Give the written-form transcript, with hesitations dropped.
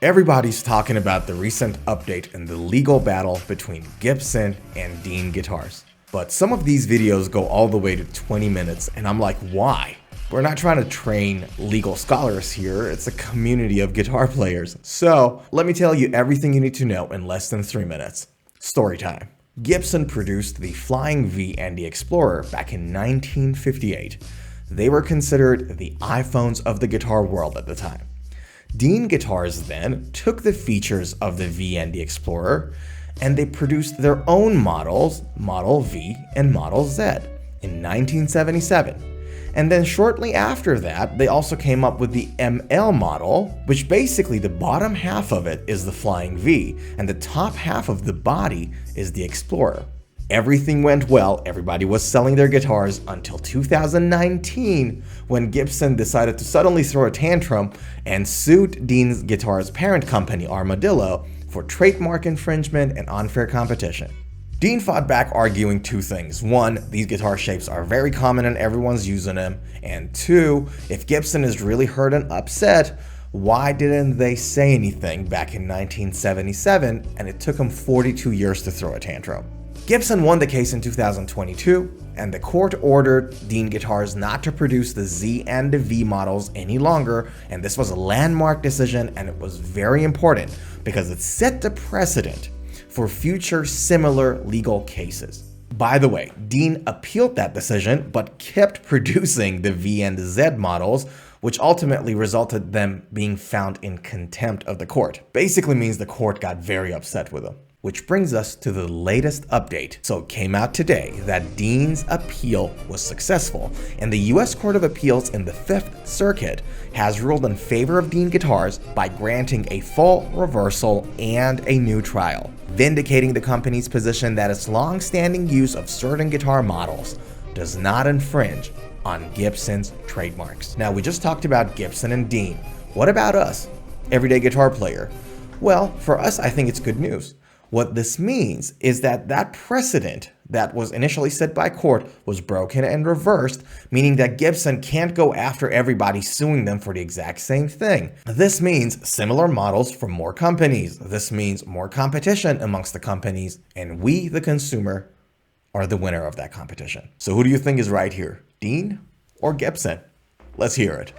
Everybody's talking about the recent update in the legal battle between Gibson and Dean guitars. But some of these videos go all the way to 20 minutes, and I'm like, why? We're not trying to train legal scholars here, it's a community of guitar players. So let me tell you everything you need to know in less than 3 minutes. Story time. Gibson produced the Flying V and the Explorer back in 1958. They were considered the iPhones of the guitar world at the time. Dean Guitars then took the features of the V and the Explorer and they produced their own models, Model V and Model Z, in 1977. And then shortly after that, they also came up with the ML model, which basically the bottom half of it is the Flying V and the top half of the body is the Explorer. Everything went well, everybody was selling their guitars until 2019 when Gibson decided to suddenly throw a tantrum and sued Dean's Guitars' parent company Armadillo for trademark infringement and unfair competition. Dean fought back arguing two things. One, these guitar shapes are very common and everyone's using them. And two, if Gibson is really hurt and upset, why didn't they say anything back in 1977 and it took them 42 years to throw a tantrum? Gibson won the case in 2022, and the court ordered Dean Guitars not to produce the Z and the V models any longer, and this was a landmark decision and it was very important because it set the precedent for future similar legal cases. By the way, Dean appealed that decision but kept producing the V and the Z models, which ultimately resulted them being found in contempt of the court. Basically means the court got very upset with them. Which brings us to the latest update. So it came out today that Dean's appeal was successful, and the US Court of Appeals in the 5th Circuit has ruled in favor of Dean Guitars by granting a full reversal and a new trial, vindicating the company's position that its long-standing use of certain guitar models does not infringe on Gibson's trademarks. Now, we just talked about Gibson and Dean. What about us, everyday guitar player? Well, for us, I think it's good news. What this means is that that precedent that was initially set by court was broken and reversed, meaning that Gibson can't go after everybody suing them for the exact same thing. This means similar models from more companies. This means more competition amongst the companies, and we, the consumer, are the winner of that competition. So who do you think is right here, Dean or Gibson? Let's hear it.